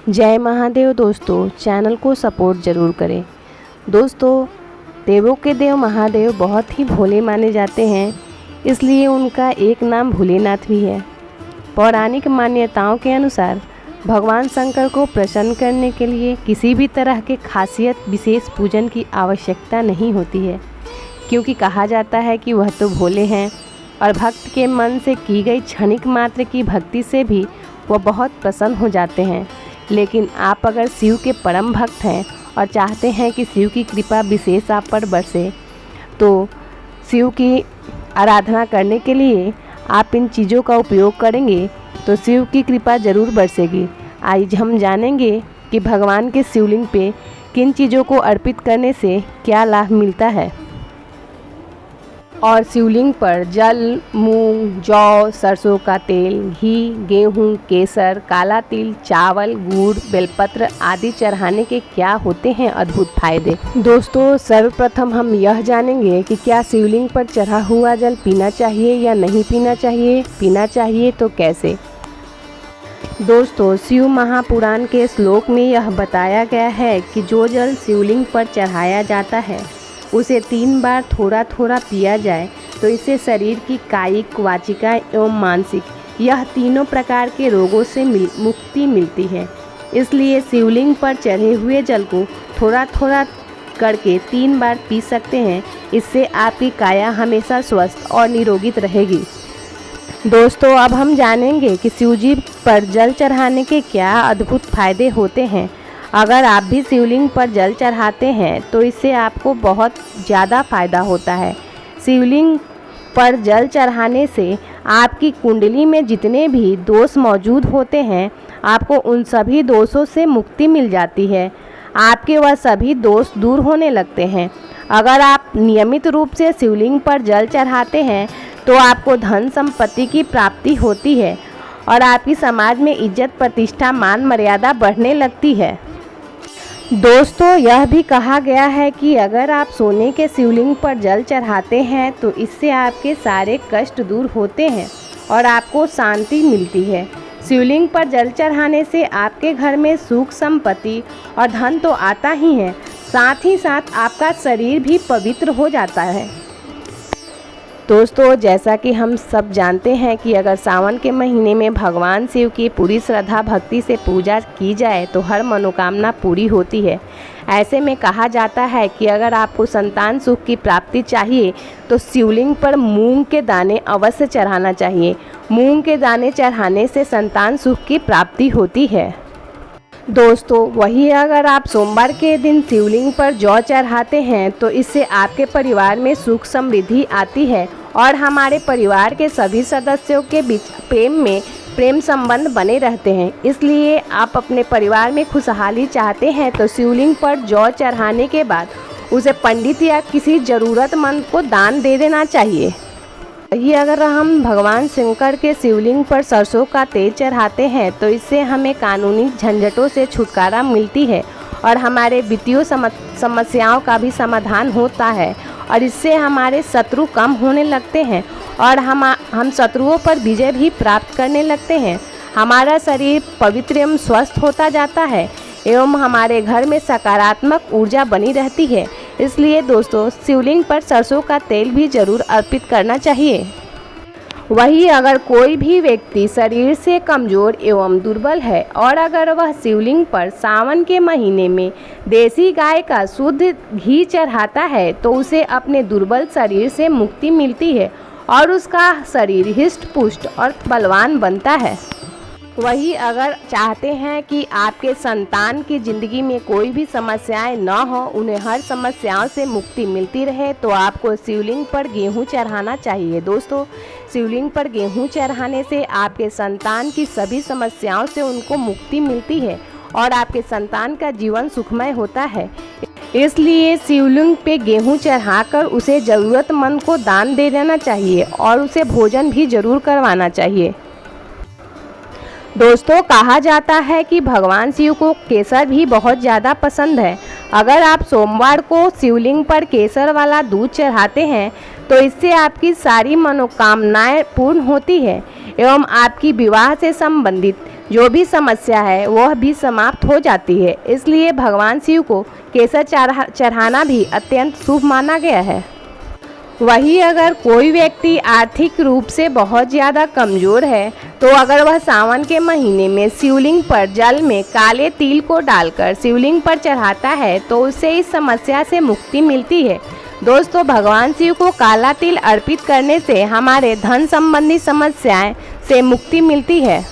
जय महादेव। दोस्तों, चैनल को सपोर्ट ज़रूर करें। दोस्तों, देवों के देव महादेव बहुत ही भोले माने जाते हैं, इसलिए उनका एक नाम भोलेनाथ भी है। पौराणिक मान्यताओं के अनुसार भगवान शंकर को प्रसन्न करने के लिए किसी भी तरह के खासियत विशेष पूजन की आवश्यकता नहीं होती है, क्योंकि कहा जाता है कि वह तो भोले हैं और भक्त के मन से की गई क्षणिक मात्र की भक्ति से भी वह बहुत प्रसन्न हो जाते हैं। लेकिन आप अगर शिव के परम भक्त हैं और चाहते हैं कि शिव की कृपा विशेष आप पर बरसे, तो शिव की आराधना करने के लिए आप इन चीज़ों का उपयोग करेंगे तो शिव की कृपा ज़रूर बरसेगी। आज हम जानेंगे कि भगवान के शिवलिंग पे किन चीज़ों को अर्पित करने से क्या लाभ मिलता है। और शिवलिंग पर जल, मूंग, जौ, सरसों का तेल, घी, गेहूं, केसर, काला तिल, चावल, गुड़, बेलपत्र आदि चढ़ाने के क्या होते हैं अद्भुत फायदे। दोस्तों, सर्वप्रथम हम यह जानेंगे कि क्या शिवलिंग पर चढ़ा हुआ जल पीना चाहिए या नहीं पीना चाहिए। पीना चाहिए तो कैसे। दोस्तों, शिव महापुराण के श्लोक में यह बताया गया है कि जो जल शिवलिंग पर चढ़ाया जाता है उसे 3 बार थोड़ा थोड़ा पिया जाए तो इससे शरीर की कायिक, वाचिका एवं मानसिक यह तीनों प्रकार के रोगों से मुक्ति मिलती है। इसलिए शिवलिंग पर चढ़े हुए जल को थोड़ा थोड़ा करके 3 बार पी सकते हैं। इससे आपकी काया हमेशा स्वस्थ और निरोगित रहेगी। दोस्तों, अब हम जानेंगे कि शिवजी पर जल चढ़ाने के क्या अद्भुत फायदे होते हैं। अगर आप भी शिवलिंग पर जल चढ़ाते हैं तो इससे आपको बहुत ज़्यादा फ़ायदा होता है। शिवलिंग पर जल चढ़ाने से आपकी कुंडली में जितने भी दोष मौजूद होते हैं, आपको उन सभी दोषों से मुक्ति मिल जाती है। आपके वह सभी दोष दूर होने लगते हैं। अगर आप नियमित रूप से शिवलिंग पर जल चढ़ाते हैं तो आपको धन संपत्ति की प्राप्ति होती है और आपकी समाज में इज्जत, प्रतिष्ठा, मान मर्यादा बढ़ने लगती है। दोस्तों, यह भी कहा गया है कि अगर आप सोने के शिवलिंग पर जल चढ़ाते हैं तो इससे आपके सारे कष्ट दूर होते हैं और आपको शांति मिलती है। शिवलिंग पर जल चढ़ाने से आपके घर में सुख, संपत्ति और धन तो आता ही है, साथ ही साथ आपका शरीर भी पवित्र हो जाता है। दोस्तों, जैसा कि हम सब जानते हैं कि अगर सावन के महीने में भगवान शिव की पूरी श्रद्धा भक्ति से पूजा की जाए तो हर मनोकामना पूरी होती है। ऐसे में कहा जाता है कि अगर आपको संतान सुख की प्राप्ति चाहिए तो शिवलिंग पर मूंग के दाने अवश्य चढ़ाना चाहिए। मूंग के दाने चढ़ाने से संतान सुख की प्राप्ति होती है। दोस्तों, वही अगर आप सोमवार के दिन शिवलिंग पर जौ चढ़ाते हैं तो इससे आपके परिवार में सुख समृद्धि आती है और हमारे परिवार के सभी सदस्यों के बीच प्रेम संबंध बने रहते हैं। इसलिए आप अपने परिवार में खुशहाली चाहते हैं तो शिवलिंग पर जौ चढ़ाने के बाद उसे पंडित या किसी ज़रूरतमंद को दान दे देना चाहिए। ये अगर हम भगवान शंकर के शिवलिंग पर सरसों का तेल चढ़ाते हैं तो इससे हमें कानूनी झंझटों से छुटकारा मिलती है और हमारे वित्तीय समस्याओं का भी समाधान होता है और इससे हमारे शत्रु कम होने लगते हैं और हम शत्रुओं पर विजय भी प्राप्त करने लगते हैं। हमारा शरीर पवित्र एवं स्वस्थ होता जाता है एवं हमारे घर में सकारात्मक ऊर्जा बनी रहती है। इसलिए दोस्तों, शिवलिंग पर सरसों का तेल भी जरूर अर्पित करना चाहिए। वही अगर कोई भी व्यक्ति शरीर से कमज़ोर एवं दुर्बल है और अगर वह शिवलिंग पर सावन के महीने में देसी गाय का शुद्ध घी चढ़ाता है तो उसे अपने दुर्बल शरीर से मुक्ति मिलती है और उसका शरीर हिष्ट पुष्ट और बलवान बनता है। वही अगर चाहते हैं कि आपके संतान की ज़िंदगी में कोई भी समस्याएं न हो, उन्हें हर समस्याओं से मुक्ति मिलती रहे, तो आपको शिवलिंग पर गेहूं चढ़ाना चाहिए। दोस्तों, शिवलिंग पर गेहूं चढ़ाने से आपके संतान की सभी समस्याओं से उनको मुक्ति मिलती है और आपके संतान का जीवन सुखमय होता है। इसलिए शिवलिंग पे गेहूं चढ़ाकर उसे ज़रूरतमंद को दान दे देना चाहिए और उसे भोजन भी जरूर करवाना चाहिए। दोस्तों, कहा जाता है कि भगवान शिव को केसर भी बहुत ज़्यादा पसंद है। अगर आप सोमवार को शिवलिंग पर केसर वाला दूध चढ़ाते हैं तो इससे आपकी सारी मनोकामनाएं पूर्ण होती है एवं आपकी विवाह से संबंधित जो भी समस्या है वह भी समाप्त हो जाती है। इसलिए भगवान शिव को केसर चढ़ाना भी अत्यंत शुभ माना गया है। वहीं अगर कोई व्यक्ति आर्थिक रूप से बहुत ज़्यादा कमज़ोर है तो अगर वह सावन के महीने में शिवलिंग पर जल में काले तिल को डालकर शिवलिंग पर चढ़ाता है तो उससे इस समस्या से मुक्ति मिलती है। दोस्तों, भगवान शिव को काला तिल अर्पित करने से हमारे धन संबंधी समस्याएं से मुक्ति मिलती है।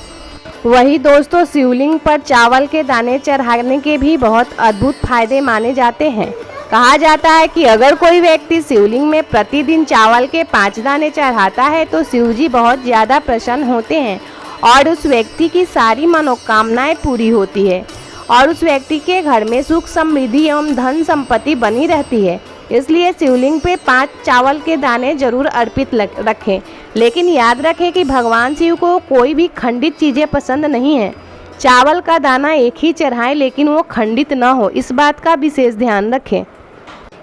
वही दोस्तों, शिवलिंग पर चावल के दाने चढ़ाने के भी बहुत अद्भुत फायदे माने जाते हैं। कहा जाता है कि अगर कोई व्यक्ति शिवलिंग में प्रतिदिन चावल के 5 दाने चढ़ाता है तो शिवजी बहुत ज़्यादा प्रसन्न होते हैं और उस व्यक्ति की सारी मनोकामनाएं पूरी होती है और उस व्यक्ति के घर में सुख समृद्धि एवं धन संपत्ति बनी रहती है। इसलिए शिवलिंग पे 5 चावल के दाने जरूर अर्पित रखें। लेकिन याद रखें कि भगवान शिव को कोई भी खंडित चीज़ें पसंद नहीं है। चावल का दाना एक ही चढ़ाएं लेकिन वो खंडित न हो, इस बात का विशेष ध्यान रखें।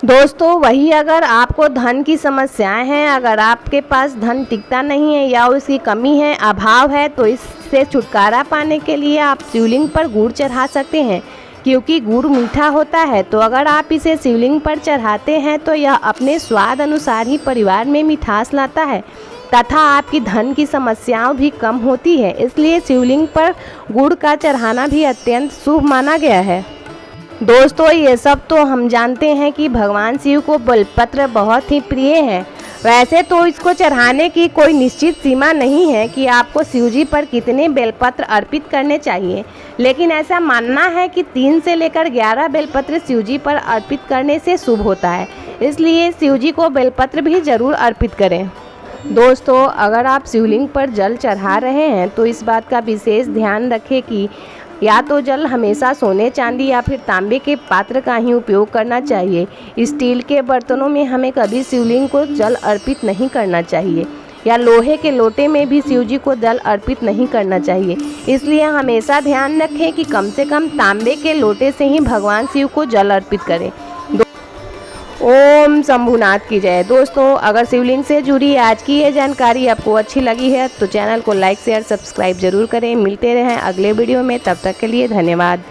दोस्तों, वही अगर आपको धन की समस्याएं हैं, अगर आपके पास धन टिकता नहीं है या उसकी कमी है, अभाव है, तो इससे छुटकारा पाने के लिए आप शिवलिंग पर गुड़ चढ़ा सकते हैं क्योंकि गुड़ मीठा होता है। तो अगर आप इसे शिवलिंग पर चढ़ाते हैं तो यह अपने स्वाद अनुसार ही परिवार में मिठास लाता है तथा आपकी धन की समस्याओं भी कम होती है। इसलिए शिवलिंग पर गुड़ का चढ़ाना भी अत्यंत शुभ माना गया है। दोस्तों, ये सब तो हम जानते हैं कि भगवान शिव को बेलपत्र बहुत ही प्रिय है। वैसे तो इसको चढ़ाने की कोई निश्चित सीमा नहीं है कि आपको शिवजी पर कितने बेलपत्र अर्पित करने चाहिए, लेकिन ऐसा मानना है कि 3 से लेकर 11 बेलपत्र शिवजी पर अर्पित करने से शुभ होता है। इसलिए शिवजी को बेलपत्र भी जरूर अर्पित करें। दोस्तों, अगर आप शिवलिंग पर जल चढ़ा रहे हैं तो इस बात का विशेष ध्यान रखें कि या तो जल हमेशा सोने चांदी या फिर तांबे के पात्र का ही उपयोग करना चाहिए। स्टील के बर्तनों में हमें कभी शिवलिंग को जल अर्पित नहीं करना चाहिए या लोहे के लोटे में भी शिवजी को जल अर्पित नहीं करना चाहिए। इसलिए हमेशा ध्यान रखें कि कम से कम तांबे के लोटे से ही भगवान शिव को जल अर्पित करें। ओम शंभुनाथ की जय। दोस्तों, अगर शिवलिंग से जुड़ी आज की ये जानकारी आपको अच्छी लगी है तो चैनल को लाइक शेयर सब्सक्राइब जरूर करें। मिलते रहें अगले वीडियो में, तब तक के लिए धन्यवाद।